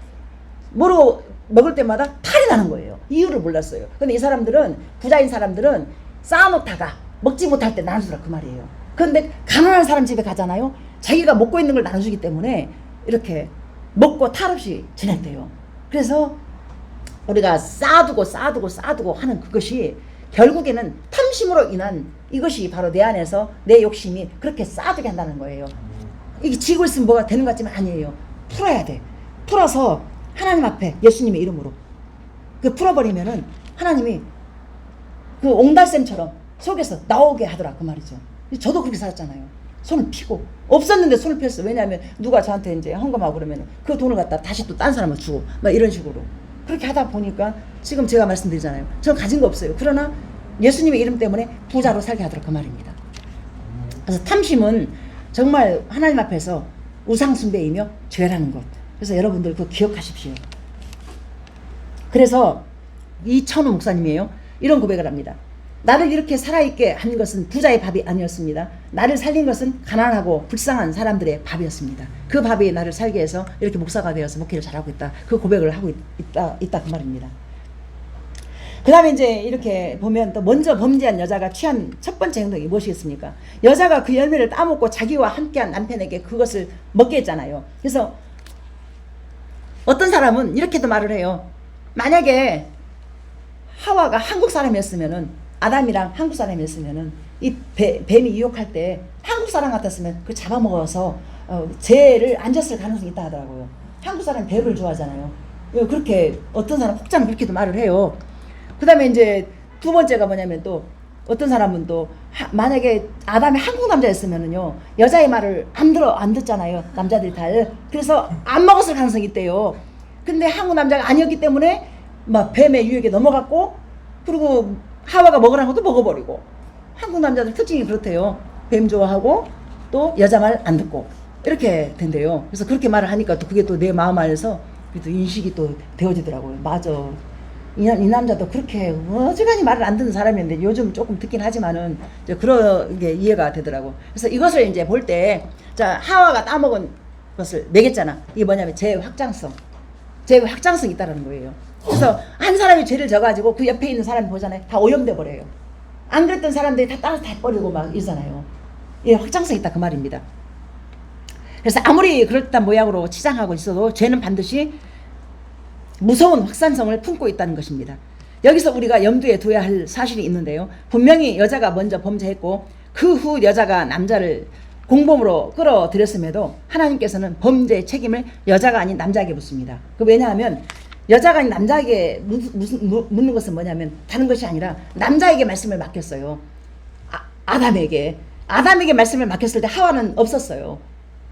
모르고 먹을 때마다 탈이 나는 거예요. 이유를 몰랐어요. 근데 이 사람들은 부자인 사람들은 쌓아놓다가 먹지 못할 때 나눠주라 그 말이에요. 그런데 가난한 사람 집에 가잖아요. 자기가 먹고 있는 걸 나눠주기 때문에 이렇게 먹고 탈 없이 지냈대요. 그래서 우리가 쌓아두고 하는 그것이 결국에는 탐심으로 인한 이것이 바로 내 안에서 내 욕심이 그렇게 쌓아두게 한다는 거예요. 이게 쥐고 있으면 뭐가 되는 것 같지만 아니에요. 풀어야 돼. 풀어서 하나님 앞에 예수님의 이름으로 그 풀어버리면은 하나님이 그 옹달샘처럼 속에서 나오게 하더라 그 말이죠. 저도 그렇게 살았잖아요. 손을 피고 없었는데 손을 폈어. 왜냐하면 누가 저한테 이제 헌금하고 그러면 그 돈을 갖다 다시 또 딴 사람을 주고 막 이런 식으로 그렇게 하다 보니까 지금 제가 말씀드리잖아요. 저는 가진 거 없어요. 그러나 예수님의 이름 때문에 부자로 살게 하더라 그 말입니다. 그래서 탐심은 정말 하나님 앞에서 우상숭배이며 죄라는 것. 그래서 여러분들 그거 기억하십시오. 그래서 이천우 목사님이에요. 이런 고백을 합니다. 나를 이렇게 살아있게 한 것은 부자의 밥이 아니었습니다. 나를 살린 것은 가난하고 불쌍한 사람들의 밥이었습니다. 그 밥이 나를 살게 해서 이렇게 목사가 되어서 목회를 잘하고 있다. 그 고백을 하고 있다 그 말입니다. 그 다음에 이제 이렇게 보면 또 먼저 범죄한 여자가 취한 첫 번째 행동이 무엇이겠습니까? 여자가 그 열매를 따먹고 자기와 함께한 남편에게 그것을 먹게 했잖아요. 그래서 어떤 사람은 이렇게도 말을 해요. 만약에 하와가 한국 사람이었으면은, 아담이랑 한국 사람이었으면은 이 뱀이 유혹할 때 한국 사람 같았으면 그 잡아먹어서 죄를 안 졌을 가능성이 있다 하더라고요. 한국 사람이 뱀을 좋아하잖아요. 그렇게 어떤 사람 혹자는 그렇게도 말을 해요. 그 다음에 이제 두 번째가 뭐냐면 또 어떤 사람은 또 만약에 아담이 한국 남자였으면은요, 여자의 말을 안 듣잖아요. 남자들이 다. 그래서 안 먹었을 가능성이 있대요. 근데 한국 남자가 아니었기 때문에 막 뱀의 유혹에 넘어갔고, 그리고 하와가 먹으라는 것도 먹어버리고. 한국 남자들 특징이 그렇대요. 뱀 좋아하고 또 여자 말 안 듣고 이렇게 된대요. 그래서 그렇게 말을 하니까 또 그게 또 내 마음 안에서 또 인식이 또 되어지더라고요. 맞아, 이 남자도 그렇게 어지간히 말을 안 듣는 사람인데 요즘 조금 듣긴 하지만은 이제 그런 게 이해가 되더라고. 그래서 이것을 이제 볼 때, 자, 하와가 따먹은 것을 매겼잖아. 이게 뭐냐면 죄의 확장성이 있다는 거예요. 그래서 한 사람이 죄를 져가지고 그 옆에 있는 사람이 보잖아요. 다 오염돼 버려요. 안 그랬던 사람들이 다 따라서 다 버리고 막 이러잖아요. 예, 확장성이 있다 그 말입니다. 그래서 아무리 그럴듯한 모양으로 치장하고 있어도 죄는 반드시 무서운 확산성을 품고 있다는 것입니다. 여기서 우리가 염두에 둬야 할 사실이 있는데요. 분명히 여자가 먼저 범죄했고 그 후 여자가 남자를 공범으로 끌어들였음에도 하나님께서는 범죄의 책임을 여자가 아닌 남자에게 묻습니다. 왜냐하면 여자가 아닌 남자에게 묻는 것은 뭐냐면 다른 것이 아니라 남자에게 말씀을 맡겼어요. 아담에게 말씀을 맡겼을 때 하와는 없었어요.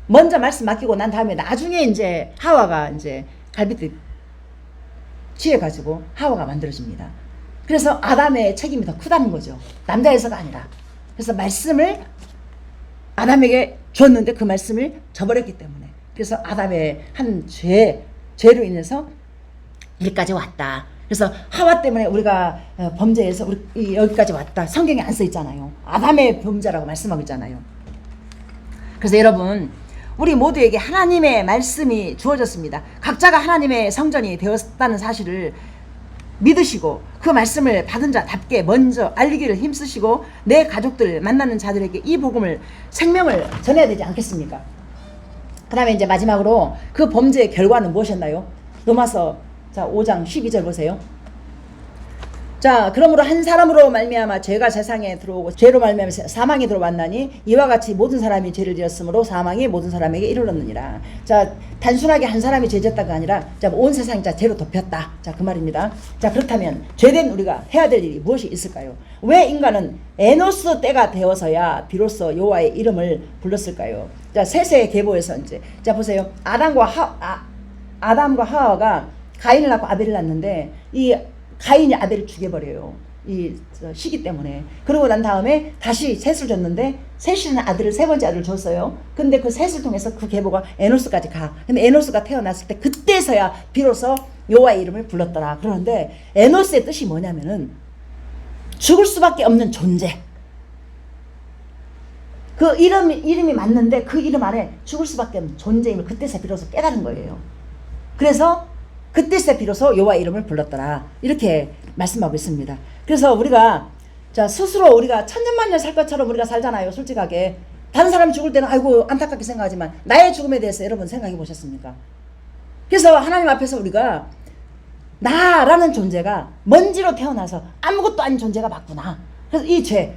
먼저 말씀 맡기고 난 다음에 나중에 이제 하와가 이제 갈비뼈 취해가지고 하와가 만들어집니다. 그래서 아담의 책임이 더 크다는 거죠. 남자에서가 아니라. 그래서 말씀을 아담에게 줬는데 그 말씀을 저버렸기 때문에. 그래서 아담의 한 죄로 인해서 여기까지 왔다. 그래서 하와 때문에 우리가 범죄해서 여기까지 왔다. 성경에 안 써 있잖아요. 아담의 범죄라고 말씀하고 있잖아요. 그래서 여러분, 우리 모두에게 하나님의 말씀이 주어졌습니다. 각자가 하나님의 성전이 되었다는 사실을 믿으시고 그 말씀을 받은 자답게 먼저 알리기를 힘쓰시고 내 가족들 만나는 자들에게 이 복음을, 생명을 전해야 되지 않겠습니까? 그 다음에 이제 마지막으로 그 범죄의 결과는 무엇이었나요? 로마서 5장 12절 보세요. 자, 그러므로 한 사람으로 말미암아 죄가 세상에 들어오고 죄로 말미암아 사망이 들어왔나니 이와 같이 모든 사람이 죄를 지었으므로 사망이 모든 사람에게 이르렀느니라. 자, 단순하게 한 사람이 죄졌다가 아니라 온 세상이 죄로 덮였다. 자, 그 말입니다. 자, 그렇다면 죄된 우리가 해야 될 일이 무엇이 있을까요? 왜 인간은 에노스 때가 되어서야 비로소 여호와의 이름을 불렀을까요? 자, 셋의 계보에서 이제 자 보세요. 아담과 하와가 가인을 낳고 아벨을 낳는데 이 가인이 아벨을 죽여버려요. 이 시기 때문에. 그러고 난 다음에 다시 셋을 줬는데 셋이는 아들을, 세 번째 아들을 줬어요. 근데 그 셋을 통해서 그 계보가 에노스까지 가. 근데 에노스가 태어났을 때 그때서야 비로소 여호와의 이름을 불렀더라. 그런데 에노스의 뜻이 뭐냐면은 죽을 수밖에 없는 존재. 그 이름이 맞는데 그 이름 안에 죽을 수밖에 없는 존재임을 그때서 비로소 깨달은 거예요. 그래서 그때서 비로소 여호와의 이름을 불렀더라. 이렇게 말씀하고 있습니다. 그래서 우리가 스스로 우리가 천년만년 살 것처럼 우리가 살잖아요. 솔직하게. 다른 사람이 죽을 때는 아이고 안타깝게 생각하지만 나의 죽음에 대해서 여러분 생각해 보셨습니까? 그래서 하나님 앞에서 우리가 나라는 존재가 먼지로 태어나서 아무것도 아닌 존재가 맞구나. 그래서 이 죄,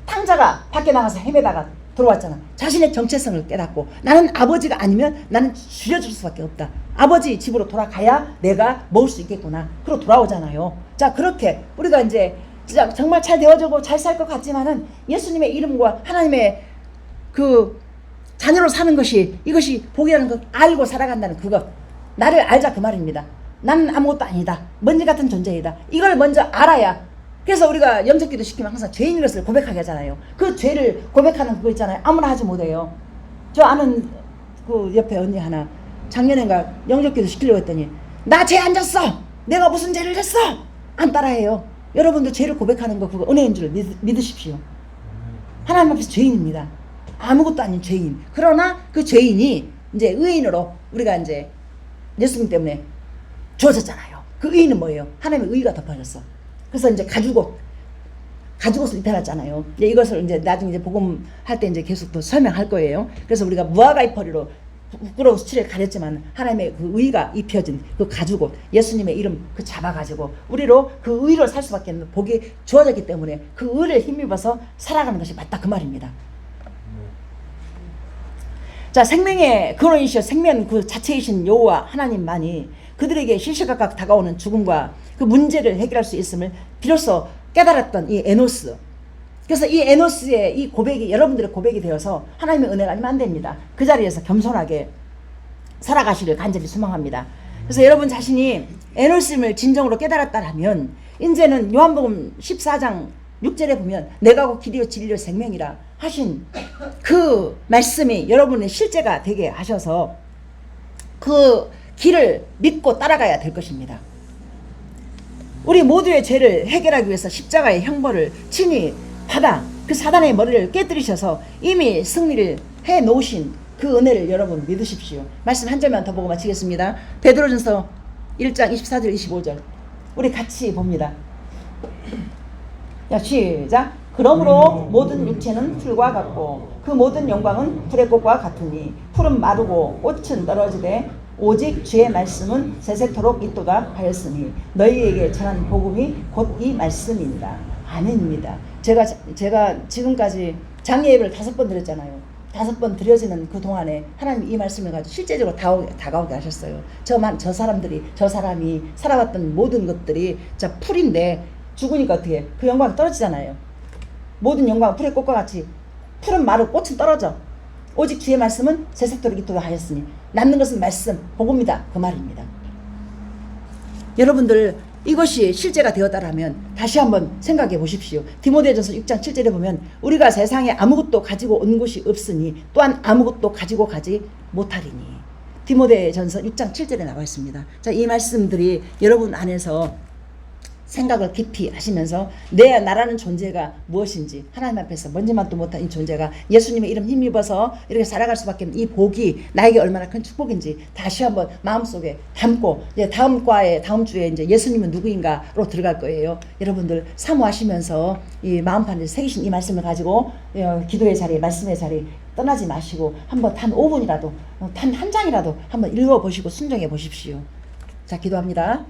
탕자가 밖에 나가서 헤매다가 들어왔잖아. 자신의 정체성을 깨닫고 나는 아버지가 아니면 나는 줄여줄 수밖에 없다. 아버지 집으로 돌아가야 내가 먹을 수 있겠구나. 그러고 돌아오잖아요. 자, 그렇게 우리가 이제 진짜 정말 잘 되어지고 잘 살 것 같지만은 예수님의 이름과 하나님의 그 자녀로 사는 것이, 이것이 복이라는 걸 알고 살아간다는 그것, 나를 알자 그 말입니다. 나는 아무것도 아니다. 먼지 같은 존재이다. 이걸 먼저 알아야. 그래서 우리가 영접기도 시키면 항상 죄인 것을 고백하게 하잖아요. 그 죄를 고백하는 그거 있잖아요. 아무나 하지 못해요. 저 아는 그 옆에 언니 하나 작년엔가 영접기도 시키려고 했더니 나 죄 안 졌어. 내가 무슨 죄를 했어. 안 따라해요. 여러분들 죄를 고백하는 거 그거 은혜인 줄 믿으십시오. 하나님 앞에서 죄인입니다. 아무것도 아닌 죄인. 그러나 그 죄인이 이제 의인으로 우리가 이제 예수님 때문에 주어졌잖아요. 그 의인은 뭐예요? 하나님의 의가 덮어졌어. 그래서 이제 가죽옷을 입혀놨잖아요. 이것을 이제 나중에 이제 복음 할 때 이제 계속 또 설명할 거예요. 그래서 우리가 무화과의 퍼리로 부끄러워 수치를 가렸지만 하나님의 그 의가 입혀진 그 가죽옷, 예수님의 이름 그 잡아가지고 우리로 그 의로 살 수밖에 없는 복이 주어졌기 때문에 그 의를 힘입어서 살아가는 것이 맞다 그 말입니다. 자, 생명의 근원이시여 생명 그 자체이신 여호와 하나님만이 그들에게 실시각각 다가오는 죽음과 그 문제를 해결할 수 있음을 비로소 깨달았던 이 에노스. 그래서 이 에노스의 이 고백이 여러분들의 고백이 되어서 하나님의 은혜가 아니면 안 됩니다. 그 자리에서 겸손하게 살아가시를 간절히 소망합니다. 그래서 여러분 자신이 에노스임을 진정으로 깨달았다라면 이제는 요한복음 14장 6절에 보면 내가 곧 길이요 진리요 생명이라 하신 그 말씀이 여러분의 실제가 되게 하셔서 그 길을 믿고 따라가야 될 것입니다. 우리 모두의 죄를 해결하기 위해서 십자가의 형벌을 친히 받아 그 사단의 머리를 깨뜨리셔서 이미 승리를 해 놓으신 그 은혜를 여러분 믿으십시오. 말씀 한 절만 더 보고 마치겠습니다. 베드로전서 1장 24절 25절 우리 같이 봅니다. 자, 시작. 그러므로 모든 육체는 풀과 같고 그 모든 영광은 불의 꽃과 같으니 풀은 마르고 꽃은 떨어지되 오직 주의 말씀은 세세토록 있도다 하였으니 너희에게 전한 복음이 곧 이 말씀입니다. 아멘입니다. 제가 지금까지 장례예배를 5번 드렸잖아요. 5번 드려지는 그 동안에 하나님 이 말씀을 가지고 실제적으로 다가오게 하셨어요. 저 사람이 살아왔던 모든 것들이 자 풀인데 죽으니까 어떻게 그 영광이 떨어지잖아요. 모든 영광은 풀의 꽃과 같이 풀은 마르고 꽃은 떨어져. 오직 주의 말씀은 세세토록 있도록 하였으니 남는 것은 말씀, 복음이다 그 말입니다. 여러분들 이것이 실제가 되었다라면 다시 한번 생각해 보십시오. 디모데전서 6장 7절에 보면 우리가 세상에 아무것도 가지고 온 것이 없으니 또한 아무것도 가지고 가지 못하리니 디모데전서 6장 7절에 나와 있습니다. 자, 이 말씀들이 여러분 안에서 생각을 깊이 하시면서 나라는 존재가 무엇인지 하나님 앞에서 뭔지만도 못한 이 존재가 예수님의 이름 힘입어서 이렇게 살아갈 수밖에 없는 이 복이 나에게 얼마나 큰 축복인지 다시 한번 마음속에 담고 이제 다음 주에 이제 예수님은 누구인가로 들어갈 거예요. 여러분들 사모하시면서 이 마음판에 새기신 이 말씀을 가지고 기도의 자리, 말씀의 자리 떠나지 마시고 한번 단 5분이라도 단 한 장이라도 한번 읽어보시고 순종해 보십시오. 자, 기도합니다.